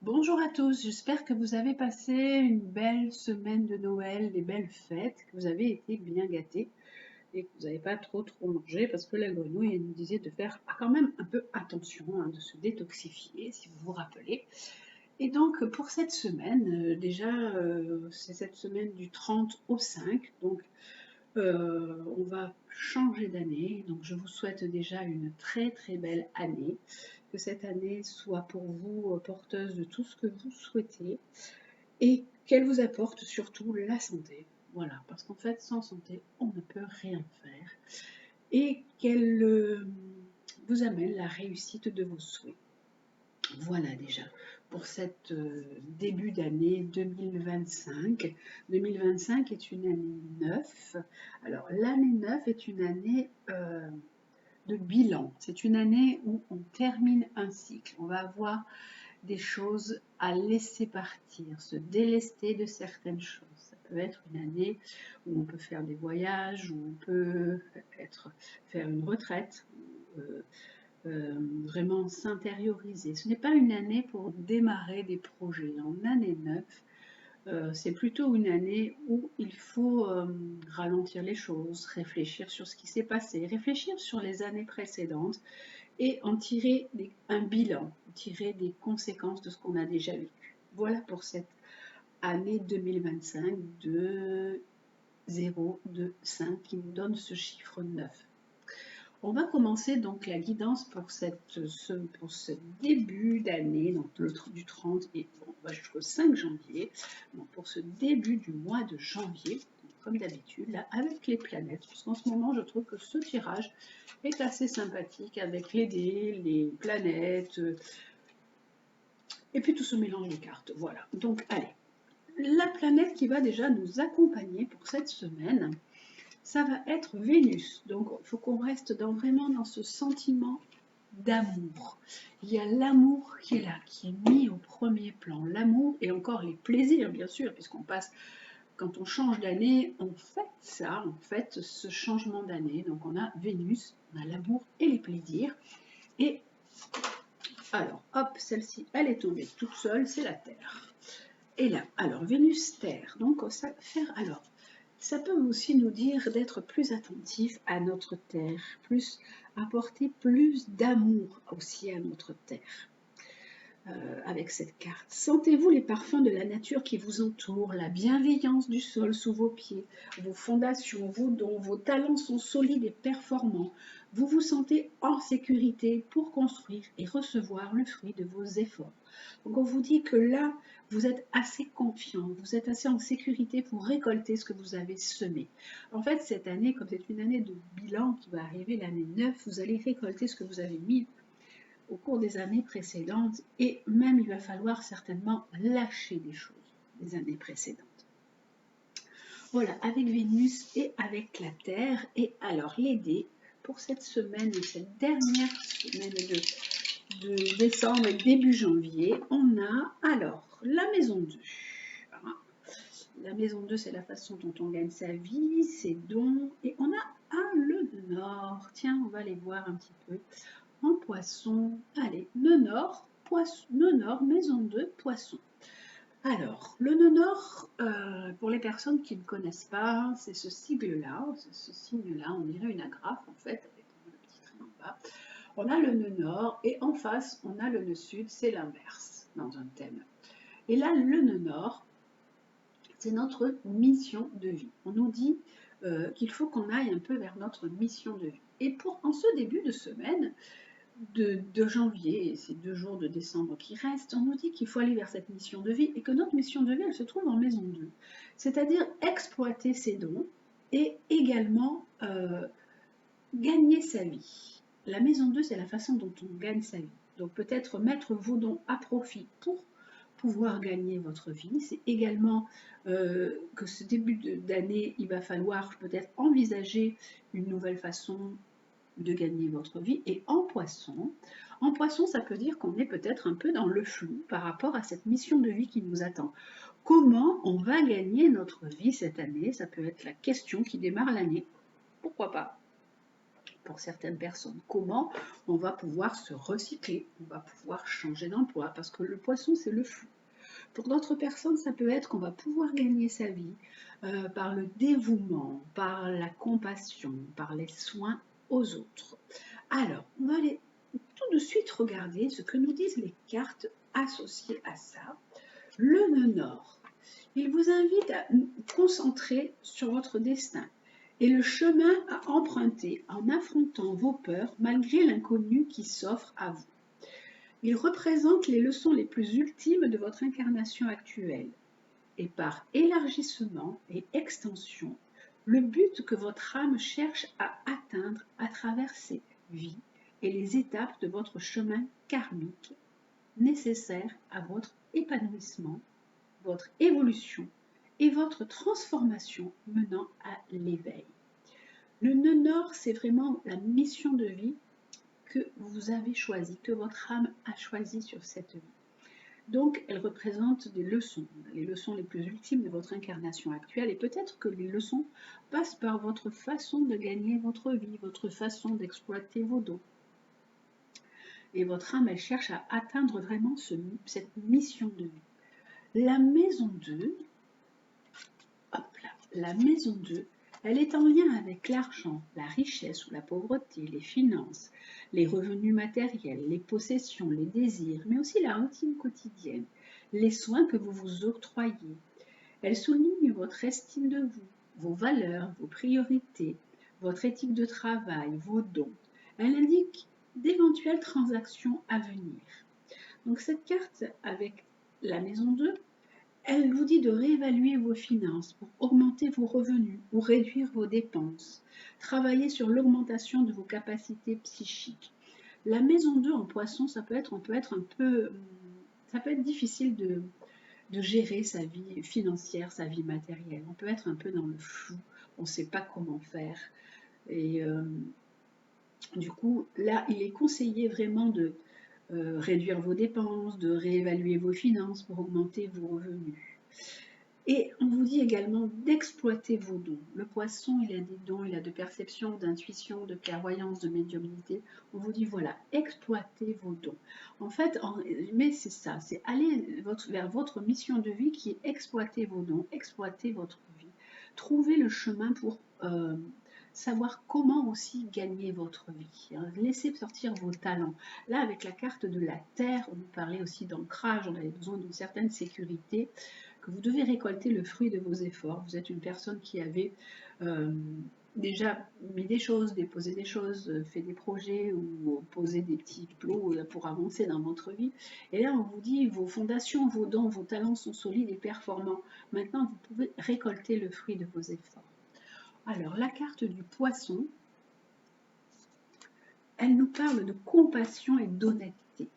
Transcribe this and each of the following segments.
Bonjour à tous, j'espère que vous avez passé une belle semaine de Noël, des belles fêtes, que vous avez été bien gâtés et que vous n'avez pas trop mangé parce que la grenouille elle nous disait de faire quand même un peu attention, de se détoxifier si vous vous rappelez. Et donc pour cette semaine, c'est cette semaine du 30 au 5, donc on va changer d'année, donc je vous souhaite déjà une très belle année, que cette année soit pour vous porteuse de tout ce que vous souhaitez et qu'elle vous apporte surtout la santé. Voilà, parce qu'en fait, sans santé, on ne peut rien faire. Et qu'elle vous amène la réussite de vos souhaits. Voilà déjà pour cette début d'année 2025. 2025 est une année 9. Alors l'année 9 est une année de bilan. C'est une année où on termine un cycle. On va avoir des choses à laisser partir, se délester de certaines choses. Ça peut être une année où on peut faire des voyages, où on peut faire une retraite, euh, vraiment s'intérioriser. Ce n'est pas une année pour démarrer des projets. En année 9, c'est plutôt une année où il faut ralentir les choses, réfléchir sur ce qui s'est passé, réfléchir sur les années précédentes et en tirer un bilan, tirer des conséquences de ce qu'on a déjà vécu. Voilà pour cette année 2025 de 0, de 5 qui nous donne ce chiffre 9. On va commencer donc la guidance pour ce début d'année, donc du 30 et on va jusqu'au 5 janvier, donc pour ce début du mois de janvier, comme d'habitude, là, avec les planètes, parce qu'en ce moment, je trouve que ce tirage est assez sympathique avec les dés, les planètes, et puis tout ce mélange de cartes. Voilà, donc allez, la planète qui va déjà nous accompagner pour cette semaine, ça va être Vénus. Donc, il faut qu'on reste vraiment dans ce sentiment d'amour. Il y a l'amour qui est là, qui est mis au premier plan. L'amour et encore les plaisirs, bien sûr, puisqu'on passe, quand on change d'année, on fête ça, on fête ce changement d'année. Donc, on a Vénus, on a l'amour et les plaisirs. Et alors, hop, celle-ci, elle est tombée toute seule, c'est la Terre. Et là, alors, Vénus-Terre. Donc, ça peut aussi nous dire d'être plus attentif à notre terre, apporter plus d'amour aussi à notre terre. Avec cette carte. Sentez-vous les parfums de la nature qui vous entoure, la bienveillance du sol sous vos pieds, vos fondations, vos dons, vos talents sont solides et performants. Vous vous sentez en sécurité pour construire et recevoir le fruit de vos efforts. Donc on vous dit que là, vous êtes assez confiant, vous êtes assez en sécurité pour récolter ce que vous avez semé. En fait, cette année, comme c'est une année de bilan qui va arriver, l'année 9, vous allez récolter ce que vous avez mis au cours des années précédentes et même il va falloir certainement lâcher des choses des années précédentes. Voilà, avec Vénus et avec la Terre. Et alors, les dés pour cette semaine, cette dernière semaine de décembre et début janvier, on a alors la maison 2. La maison 2, c'est la façon dont on gagne sa vie, ses dons. Et on a le Nord. Tiens, on va aller voir un petit peu en poisson. Allez, nœud nord, maison 2, poisson. Alors, le nœud nord, pour les personnes qui ne connaissent pas, c'est ce sigle-là, ce signe-là, on dirait une agrafe en fait, avec le petit trait en bas. On a le nœud nord et en face, on a le nœud sud, c'est l'inverse dans un thème. Et là, le nœud nord, c'est notre mission de vie. On nous dit qu'il faut qu'on aille un peu vers notre mission de vie. Et en ce début de semaine, de janvier et ces 2 jours de décembre qui restent, on nous dit qu'il faut aller vers cette mission de vie et que notre mission de vie, elle se trouve en maison 2. C'est-à-dire exploiter ses dons et également gagner sa vie. La maison 2, c'est la façon dont on gagne sa vie. Donc peut-être mettre vos dons à profit pour pouvoir gagner votre vie. C'est également que ce début d'année, il va falloir peut-être envisager une nouvelle façon de gagner votre vie. Et en poisson, ça peut dire qu'on est peut-être un peu dans le flou par rapport à cette mission de vie qui nous attend. Comment on va gagner notre vie cette année? Ça peut être la question qui démarre l'année. Pourquoi pas? pour certaines personnes. Comment on va pouvoir se recycler, on va pouvoir changer d'emploi, parce que le poisson, c'est le flou. Pour d'autres personnes, ça peut être qu'on va pouvoir gagner sa vie par le dévouement, par la compassion, par les soins aux autres. Alors, on va aller tout de suite regarder ce que nous disent les cartes associées à ça. Le nœud nord, il vous invite à vous concentrer sur votre destin et le chemin à emprunter en affrontant vos peurs malgré l'inconnu qui s'offre à vous. Il représente les leçons les plus ultimes de votre incarnation actuelle et par élargissement et extension, le but que votre âme cherche à atteindre à travers ces vies et les étapes de votre chemin karmique nécessaires à votre épanouissement, votre évolution et votre transformation menant à l'éveil. Le nœud nord, c'est vraiment la mission de vie que vous avez choisie, que votre âme a choisie sur cette vie. Donc, elle représente des leçons, les leçons les plus ultimes de votre incarnation actuelle, et peut-être que les leçons passent par votre façon de gagner votre vie, votre façon d'exploiter vos dons. Et votre âme, elle cherche à atteindre vraiment cette mission de vie. La maison 2, hop là, la maison 2, elle est en lien avec l'argent, la richesse ou la pauvreté, les finances, les revenus matériels, les possessions, les désirs, mais aussi la routine quotidienne, les soins que vous vous octroyez. Elle souligne votre estime de vous, vos valeurs, vos priorités, votre éthique de travail, vos dons. Elle indique d'éventuelles transactions à venir. Donc cette carte avec la maison 2, elle vous dit de réévaluer vos finances pour augmenter vos revenus ou réduire vos dépenses. Travailler sur l'augmentation de vos capacités psychiques. La maison 2 en poisson, ça peut être difficile de gérer sa vie financière, sa vie matérielle. On peut être un peu dans le flou, on ne sait pas comment faire. Et du coup, là, il est conseillé vraiment de réduire vos dépenses, de réévaluer vos finances pour augmenter vos revenus. Et on vous dit également d'exploiter vos dons. Le poisson, il a des dons, il a de perception, d'intuition, de clairvoyance, de médiumnité. On vous dit voilà, exploitez vos dons. En fait, mais c'est ça, c'est aller vers votre mission de vie qui est exploiter vos dons, exploiter votre vie. Trouver le chemin pour savoir comment aussi gagner votre vie. Laissez sortir vos talents. Là, avec la carte de la Terre, on nous parlait aussi d'ancrage, on avait besoin d'une certaine sécurité, que vous devez récolter le fruit de vos efforts. Vous êtes une personne qui avait déjà mis des choses, déposé des choses, fait des projets ou posé des petits plots pour avancer dans votre vie. Et là, on vous dit, vos fondations, vos dons, vos talents sont solides et performants. Maintenant, vous pouvez récolter le fruit de vos efforts. Alors, la carte du poisson, elle nous parle de compassion et d'honnêteté.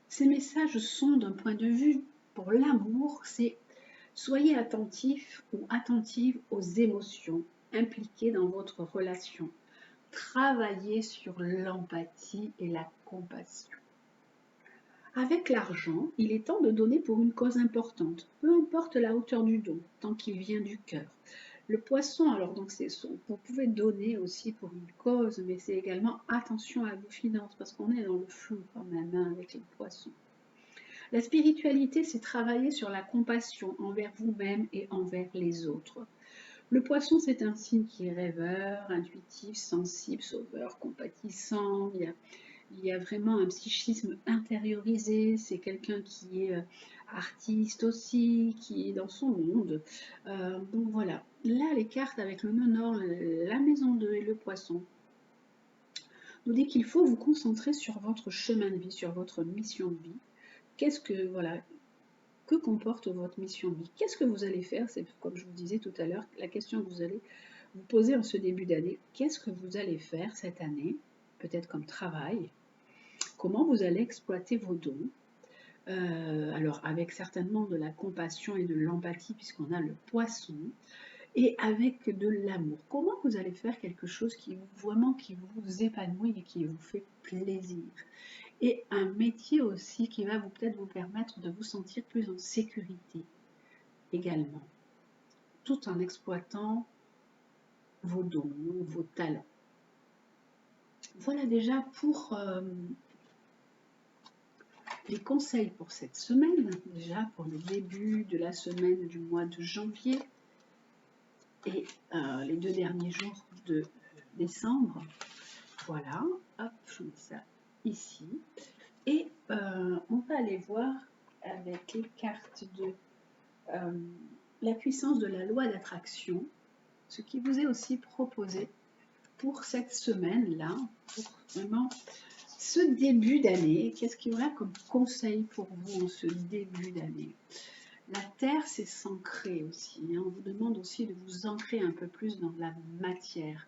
Ces messages sont d'un point de vue pour l'amour, c'est soyez attentif ou attentive aux émotions impliquées dans votre relation. Travaillez sur l'empathie et la compassion. Avec l'argent, il est temps de donner pour une cause importante, peu importe la hauteur du don, tant qu'il vient du cœur. Le poisson, alors donc vous pouvez donner aussi pour une cause, mais c'est également attention à vos finances, parce qu'on est dans le flou quand même avec les poissons. La spiritualité, c'est travailler sur la compassion envers vous-même et envers les autres. Le poisson, c'est un signe qui est rêveur, intuitif, sensible, sauveur, compatissant. Il y a vraiment un psychisme intériorisé. C'est quelqu'un qui est artiste aussi, qui est dans son monde. Donc voilà. Là, les cartes avec le nœud nord, la maison 2 et le poisson nous dit qu'il faut vous concentrer sur votre chemin de vie, sur votre mission de vie. Que comporte votre mission de vie? Qu'est-ce que vous allez faire? C'est comme je vous disais tout à l'heure, la question que vous allez vous poser en ce début d'année. Qu'est-ce que vous allez faire cette année? Peut-être comme travail. Comment vous allez exploiter vos dons? Alors avec certainement de la compassion et de l'empathie puisqu'on a le poisson. Et avec de l'amour. Comment vous allez faire quelque chose qui vous épanouit et qui vous fait plaisir? Et un métier aussi qui va peut-être vous permettre de vous sentir plus en sécurité également, tout en exploitant vos dons, vos talents. Voilà déjà pour les conseils pour cette semaine, déjà pour le début de la semaine du mois de janvier et les 2 derniers jours de décembre. Voilà, hop, je mets ça ici. Et on va aller voir avec les cartes de la puissance de la loi d'attraction, ce qui vous est aussi proposé pour cette semaine-là, pour vraiment ce début d'année. Qu'est-ce qu'il y aura comme conseil pour vous en ce début d'année? La terre, c'est s'ancrer aussi. Hein. On vous demande aussi de vous ancrer un peu plus dans la matière.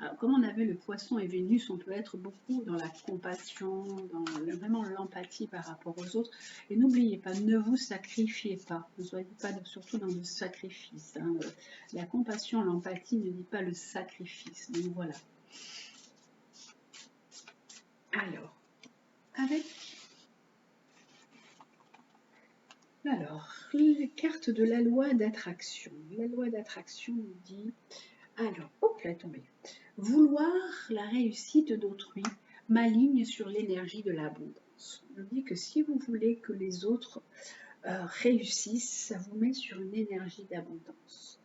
Alors, comme on avait le poisson et Vénus, on peut être beaucoup dans la compassion, dans vraiment l'empathie par rapport aux autres. Et n'oubliez pas, ne vous sacrifiez pas. Ne soyez pas surtout dans le sacrifice. Hein. La compassion, l'empathie ne dit pas le sacrifice. Donc voilà. Alors, les cartes de la loi d'attraction. La loi d'attraction nous dit, alors, hop là, tombé. Vouloir la réussite d'autrui m'aligne sur l'énergie de l'abondance. On dit que si vous voulez que les autres réussissent, ça vous met sur une énergie d'abondance.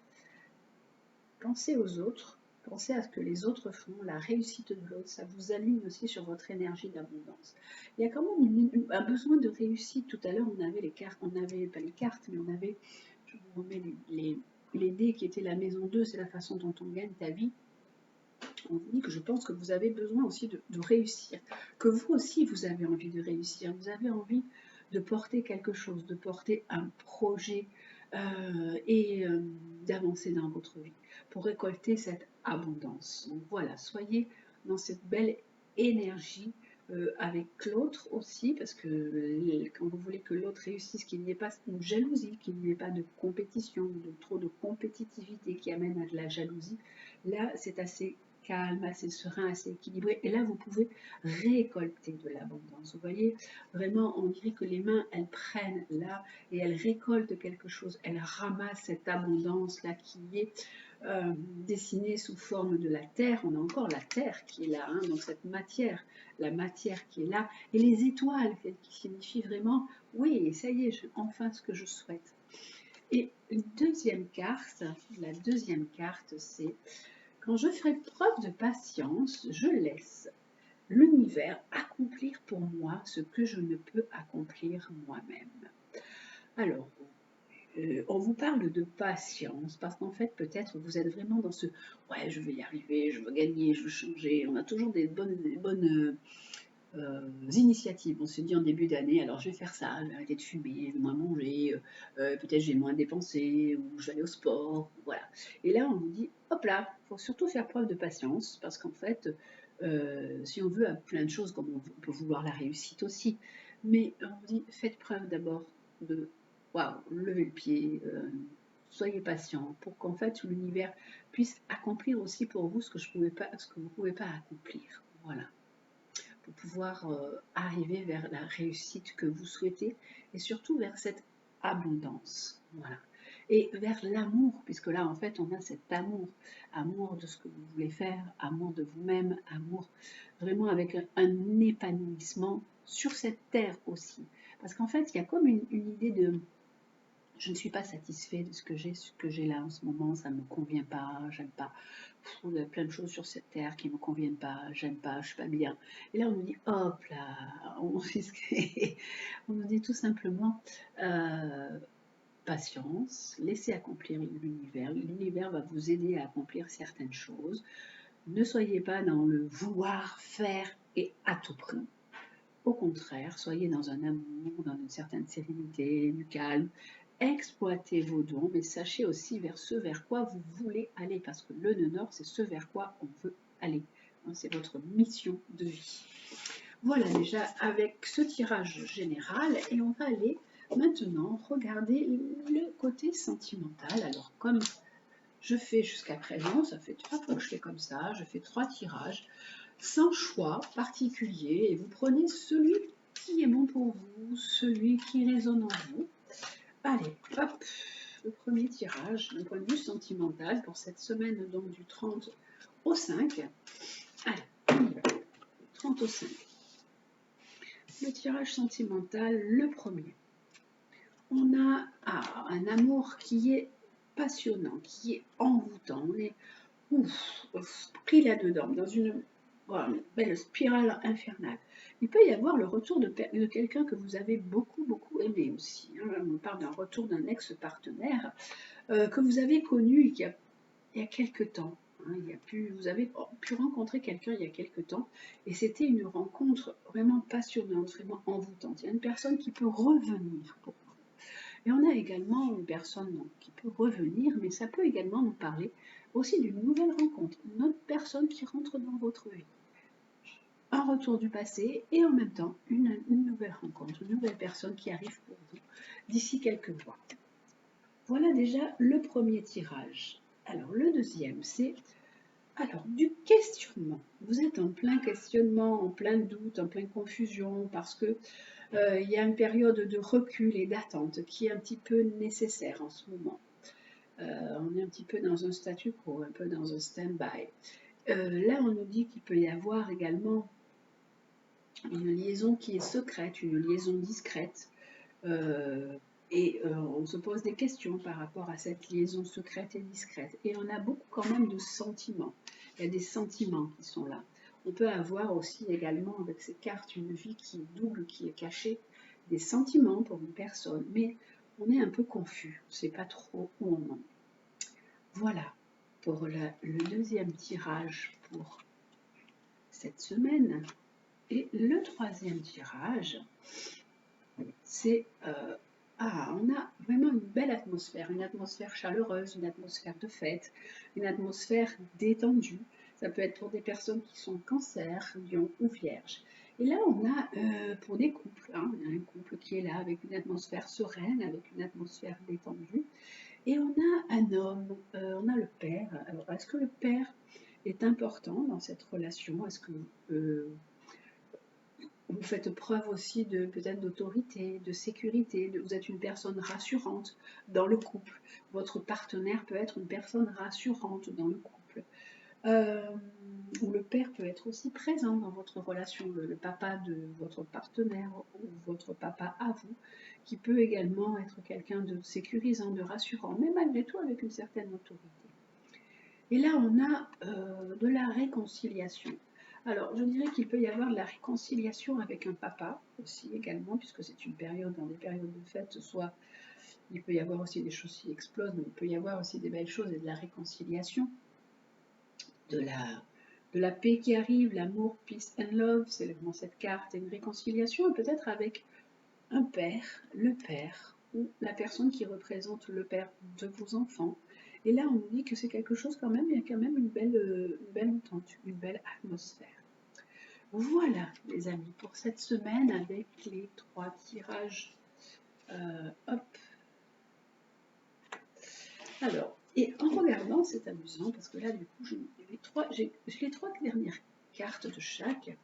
Pensez aux autres, pensez à ce que les autres font, la réussite de l'autre, ça vous aligne aussi sur votre énergie d'abondance. Il y a quand même un besoin de réussite. Tout à l'heure, on avait les cartes, on n'avait pas les cartes, mais on avait, je vous remets les dés qui étaient la maison 2, c'est la façon dont on gagne ta vie. On vous dit que je pense que vous avez besoin aussi de réussir, que vous aussi vous avez envie de réussir, vous avez envie de porter quelque chose, de porter un projet et d'avancer dans votre vie pour récolter cette abondance. Donc voilà, soyez dans cette belle énergie avec l'autre aussi, parce que quand vous voulez que l'autre réussisse, qu'il n'y ait pas une jalousie, qu'il n'y ait pas de compétition, de trop de compétitivité qui amène à de la jalousie, là c'est assez calme, assez serein, assez équilibré. Et là, vous pouvez récolter de l'abondance. Vous voyez, vraiment, on dirait que les mains, elles prennent là et elles récoltent quelque chose. Elles ramassent cette abondance-là qui est dessinée sous forme de la terre. On a encore la terre qui est là, hein, donc cette matière, la matière qui est là. Et les étoiles qui signifient vraiment, oui, ça y est, enfin ce que je souhaite. Et une deuxième carte, la deuxième carte, c'est quand je ferai preuve de patience, je laisse l'univers accomplir pour moi ce que je ne peux accomplir moi-même. Alors, on vous parle de patience parce qu'en fait, peut-être vous êtes vraiment dans ce « ouais, je vais y arriver, je veux gagner, je veux changer ». On a toujours des bonnes initiatives. On se dit en début d'année, alors je vais faire ça, je vais arrêter de fumer, je vais moins manger, peut-être je vais moins dépenser, ou je vais aller au sport, voilà. Et là, on vous dit, hop là, il faut surtout faire preuve de patience, parce qu'en fait, si on veut plein de choses, comme on peut vouloir la réussite aussi, mais on vous dit, faites preuve d'abord de, waouh, levez le pied, soyez patient, pour qu'en fait l'univers puisse accomplir aussi pour vous ce que vous ne pouvez pas accomplir. Voilà. Pour pouvoir arriver vers la réussite que vous souhaitez et surtout vers cette abondance. Voilà. Et vers l'amour, puisque là en fait on a cet amour, amour de ce que vous voulez faire, amour de vous-même, amour vraiment avec un épanouissement sur cette terre aussi. Parce qu'en fait il y a comme une idée de je ne suis pas satisfait de ce que j'ai là en ce moment, ça ne me convient pas, j'aime pas. Il y a plein de choses sur cette terre qui ne me conviennent pas, j'aime pas, je suis pas bien. Et là on nous dit hop là, on nous dit tout simplement patience, laissez accomplir l'univers. L'univers va vous aider à accomplir certaines choses. Ne soyez pas dans le vouloir faire et à tout prix. Au contraire, soyez dans un amour, dans une certaine sérénité, du calme. Exploitez vos dons, mais sachez aussi vers ce vers quoi vous voulez aller, parce que le nœud nord, c'est ce vers quoi on veut aller. C'est votre mission de vie. Voilà déjà avec ce tirage général, et on va aller maintenant regarder le côté sentimental. Alors comme je fais jusqu'à présent, ça fait 3 fois que je fais comme ça, je fais 3 tirages, sans choix particulier, et vous prenez celui qui est bon pour vous, celui qui résonne en vous. Allez, hop, le premier tirage d'un point de vue sentimental pour cette semaine donc du 30 au 5. Allez, on y va. 30 au 5. Le tirage sentimental, le premier. On a un amour qui est passionnant, qui est envoûtant. On est pris là-dedans, dans une belle spirale infernale. Il peut y avoir le retour de quelqu'un que vous avez beaucoup, beaucoup aimé aussi. On parle d'un retour d'un ex-partenaire que vous avez connu il y a quelque temps. Vous avez pu rencontrer quelqu'un il y a quelque temps et c'était une rencontre vraiment passionnante, vraiment envoûtante. Il y a une personne qui peut revenir pour vous. Et on a également une personne qui peut revenir, mais ça peut également nous parler aussi d'une nouvelle rencontre, une autre personne qui rentre dans votre vie. Un retour du passé et en même temps une nouvelle rencontre, une nouvelle personne qui arrive pour vous d'ici quelques mois. Voilà déjà le premier tirage. Alors le deuxième, c'est du questionnement. Vous êtes en plein questionnement, en plein doute, en pleine confusion, parce que il y a une période de recul et d'attente qui est un petit peu nécessaire en ce moment. On est un petit peu dans un statu quo, un peu dans un stand-by. Là, on nous dit qu'il peut y avoir également une liaison qui est secrète, une liaison discrète. On se pose des questions par rapport à cette liaison secrète et discrète. Et on a beaucoup quand même de sentiments. Il y a des sentiments qui sont là. On peut avoir aussi également avec ces cartes une vie qui est double, qui est cachée, des sentiments pour une personne. Mais on est un peu confus, on ne sait pas trop où on en est. Voilà pour le deuxième tirage pour cette semaine. Et le troisième tirage, c'est on a vraiment une belle atmosphère, une atmosphère chaleureuse, une atmosphère de fête, une atmosphère détendue. Ça peut être pour des personnes qui sont cancer, lion ou vierge. Et là, on a pour des couples, un couple qui est là avec une atmosphère sereine, avec une atmosphère détendue. Et on a un homme, on a le père. Alors, est-ce que le père est important dans cette relation? Est-ce que vous faites preuve aussi de peut-être d'autorité, de sécurité, vous êtes une personne rassurante dans le couple. Votre partenaire peut être une personne rassurante dans le couple. Ou le père peut être aussi présent dans votre relation, le papa de votre partenaire ou votre papa à vous, qui peut également être quelqu'un de sécurisant, de rassurant, mais malgré tout avec une certaine autorité. Et là, on a de la réconciliation. Alors, je dirais qu'il peut y avoir de la réconciliation avec un papa aussi également, puisque c'est une période, dans des périodes de fête, soit il peut y avoir aussi des choses qui explosent, mais il peut y avoir aussi des belles choses et de la réconciliation, de la paix qui arrive, l'amour, peace and love, c'est dans cette carte, et une réconciliation, et peut-être avec un père, le père, ou la personne qui représente le père de vos enfants. Et là, on nous dit que c'est quelque chose quand même, il y a quand même une belle entente, une belle atmosphère. Voilà, les amis, pour cette semaine avec les 3 tirages. Hop. Alors, et en regardant, c'est amusant parce que là, du coup, j'ai les 3 dernières cartes de chaque.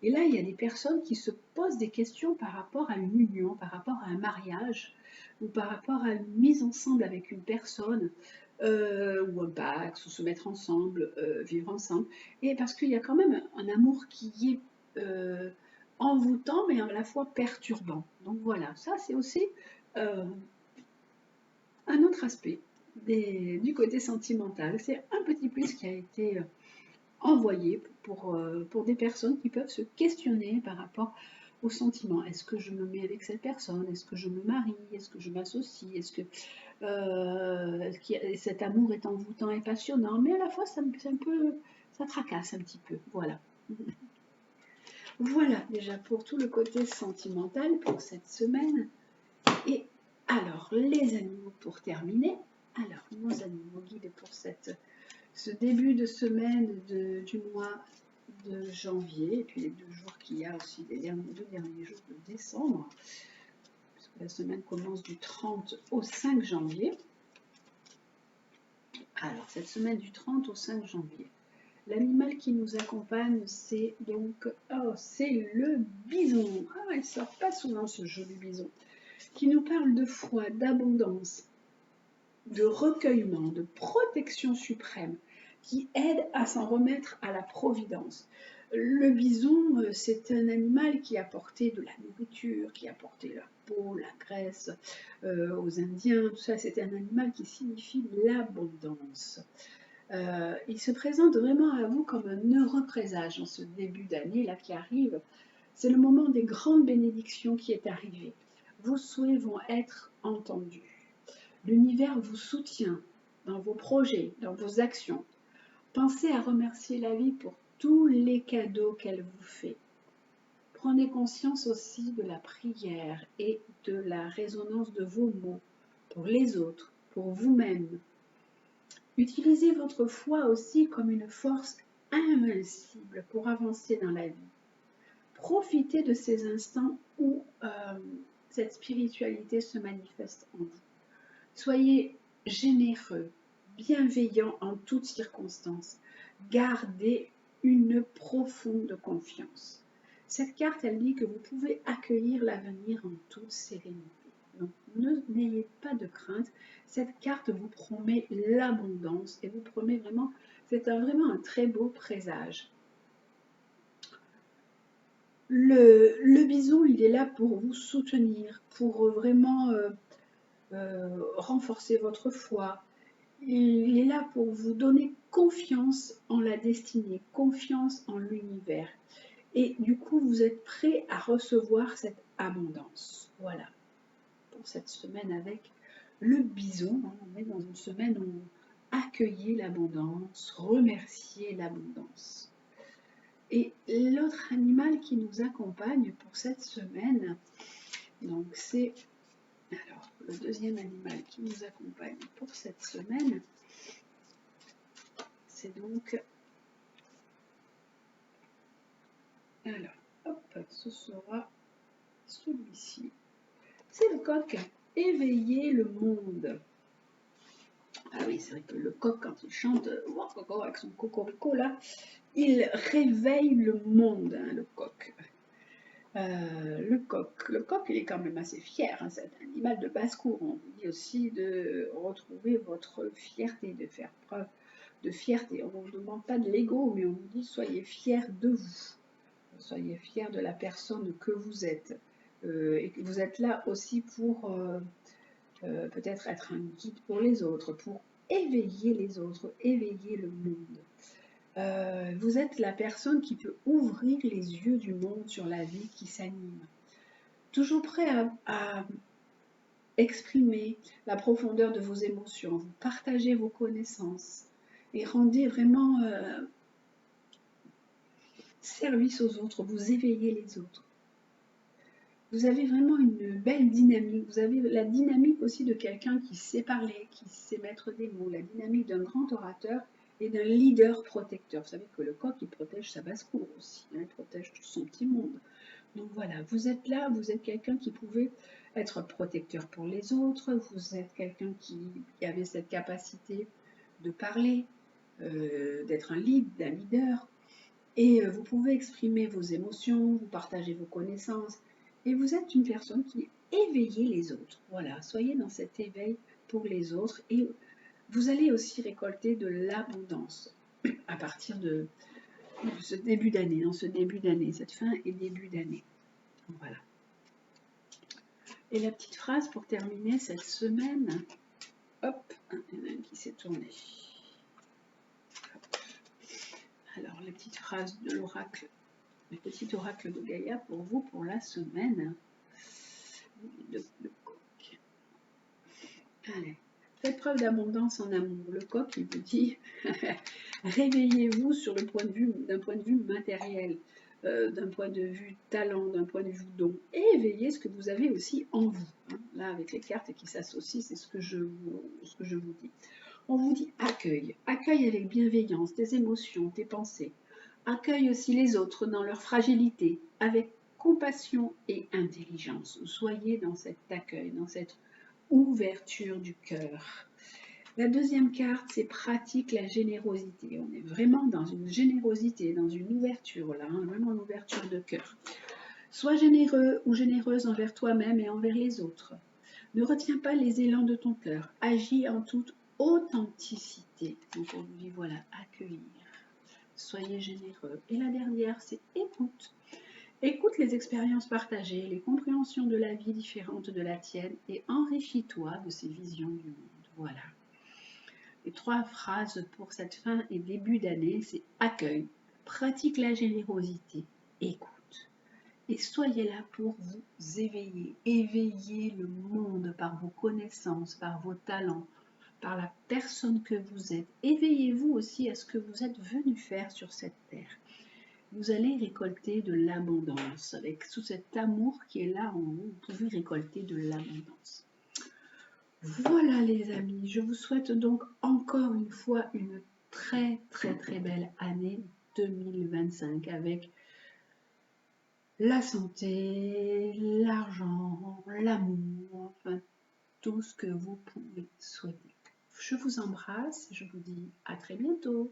Et là, il y a des personnes qui se posent des questions par rapport à une union, par rapport à un mariage, ou par rapport à une mise ensemble avec une personne, ou un pacte, ou se mettre ensemble, vivre ensemble. Et parce qu'il y a quand même un amour qui est envoûtant, mais à la fois perturbant. Donc voilà, ça c'est aussi un autre aspect du côté sentimental. C'est un petit plus qui a été envoyé pour des personnes qui peuvent se questionner par rapport aux sentiments. Est-ce que je me mets avec cette personne? Est-ce que je me marie? Est-ce que je m'associe? Est-ce que cet amour est envoûtant et passionnant? Mais à la fois, ça tracasse un petit peu. Voilà. Voilà déjà pour tout le côté sentimental pour cette semaine. Et alors, les animaux pour terminer. Alors, nos animaux guides pour ce début de semaine du mois de janvier, et puis les 2 jours qu'il y a aussi, les 2 derniers jours de décembre, puisque la semaine commence du 30 au 5 janvier. Alors, cette semaine du 30 au 5 janvier, l'animal qui nous accompagne, c'est donc, c'est le bison. Ah, il sort pas souvent ce joli bison, qui nous parle de foi, d'abondance, de recueillement, de protection suprême, qui aide à s'en remettre à la providence. Le bison, c'est un animal qui apportait de la nourriture, qui apportait la peau, la graisse aux Indiens, tout ça. C'est un animal qui signifie l'abondance. Il se présente vraiment à vous comme un heureux présage en ce début d'année là qui arrive. C'est le moment des grandes bénédictions qui est arrivé. Vos souhaits vont être entendus. L'univers vous soutient dans vos projets, dans vos actions. Pensez à remercier la vie pour tous les cadeaux qu'elle vous fait. Prenez conscience aussi de la prière et de la résonance de vos mots pour les autres, pour vous-même. Utilisez votre foi aussi comme une force invincible pour avancer dans la vie. Profitez de ces instants où cette spiritualité se manifeste en vous. Soyez généreux, bienveillant en toutes circonstances. Gardez une profonde confiance. Cette carte, elle dit que vous pouvez accueillir l'avenir en toute sérénité. Donc, n'ayez pas de crainte. Cette carte vous promet l'abondance et vous promet vraiment, c'est vraiment un très beau présage. Le bison, il est là pour vous soutenir, pour vraiment renforcer votre foi. Il est là pour vous donner confiance en la destinée, confiance en l'univers. Et du coup, vous êtes prêt à recevoir cette abondance. Voilà, pour cette semaine avec le bison. On est dans une semaine où accueillez l'abondance, remerciez l'abondance. Et l'autre animal qui nous accompagne pour cette semaine, donc c'est alors le deuxième animal qui nous accompagne pour cette semaine, c'est donc alors hop, ce sera celui-ci. C'est le coq. Éveiller le monde. Ah oui, c'est vrai que le coq, quand il chante avec son cocorico là, il réveille le monde, hein, le coq. Le coq, il est quand même assez fier, hein, c'est un animal de basse-cour. On vous dit aussi de retrouver votre fierté, de faire preuve de fierté. On ne vous demande pas de l'ego, mais on vous dit soyez fiers de vous. Soyez fiers de la personne que vous êtes. Et que vous êtes là aussi pour peut-être être un guide pour les autres, pour éveiller les autres, éveiller le monde. Vous êtes la personne qui peut ouvrir les yeux du monde sur la vie qui s'anime. Toujours prêt à exprimer la profondeur de vos émotions, vous partagez vos connaissances et rendez vraiment service aux autres, vous éveillez les autres. Vous avez vraiment une belle dynamique, vous avez la dynamique aussi de quelqu'un qui sait parler, qui sait mettre des mots, la dynamique d'un grand orateur et d'un leader protecteur. Vous savez que le coq, il protège sa basse-cour aussi, hein, il protège tout son petit monde. Donc voilà, vous êtes là, vous êtes quelqu'un qui pouvait être protecteur pour les autres, vous êtes quelqu'un qui avait cette capacité de parler, d'être un leader, et vous pouvez exprimer vos émotions, vous partagez vos connaissances, et vous êtes une personne qui éveillez les autres. Voilà, soyez dans cet éveil pour les autres, et vous allez aussi récolter de l'abondance à partir de ce début d'année, dans ce début d'année, cette fin et début d'année. Voilà. Et la petite phrase pour terminer cette semaine, hop, il y en a une qui s'est tournée. Alors, la petite phrase de l'oracle, le petit oracle de Gaïa pour vous pour la semaine. Le coq. Allez, faites preuve d'abondance en amour. Le coq, il vous dit, réveillez-vous sur le point de vue, d'un point de vue matériel, d'un point de vue talent, d'un point de vue don, et éveillez ce que vous avez aussi en vous. Hein. Là, avec les cartes qui s'associent, c'est ce que je vous dis. On vous dit accueil, accueil avec bienveillance des émotions, des pensées. Accueille aussi les autres dans leur fragilité, avec compassion et intelligence. Soyez dans cet accueil, dans cette ouverture du cœur. La deuxième carte, c'est pratique la générosité. On est vraiment dans une générosité, dans une ouverture, là, hein, vraiment une ouverture de cœur. Sois généreux ou généreuse envers toi-même et envers les autres. Ne retiens pas les élans de ton cœur. Agis en toute authenticité. Donc on vous dit, voilà, accueillir. soyez généreux. Et la dernière, c'est écoute. Écoute les expériences partagées, les compréhensions de la vie différentes de la tienne et enrichis-toi de ces visions du monde. Voilà. Les 3 phrases pour cette fin et début d'année, c'est accueille, pratique la générosité, écoute. Et soyez là pour vous éveiller. Éveillez le monde par vos connaissances, par vos talents, par la personne que vous êtes. Éveillez-vous aussi à ce que vous êtes venu faire sur cette terre. Vous allez récolter de l'abondance. Avec tout cet amour qui est là en vous, vous pouvez récolter de l'abondance. Voilà les amis, je vous souhaite donc encore une fois une très belle année 2025 avec la santé, l'argent, l'amour, enfin tout ce que vous pouvez souhaiter. Je vous embrasse, je vous dis à très bientôt.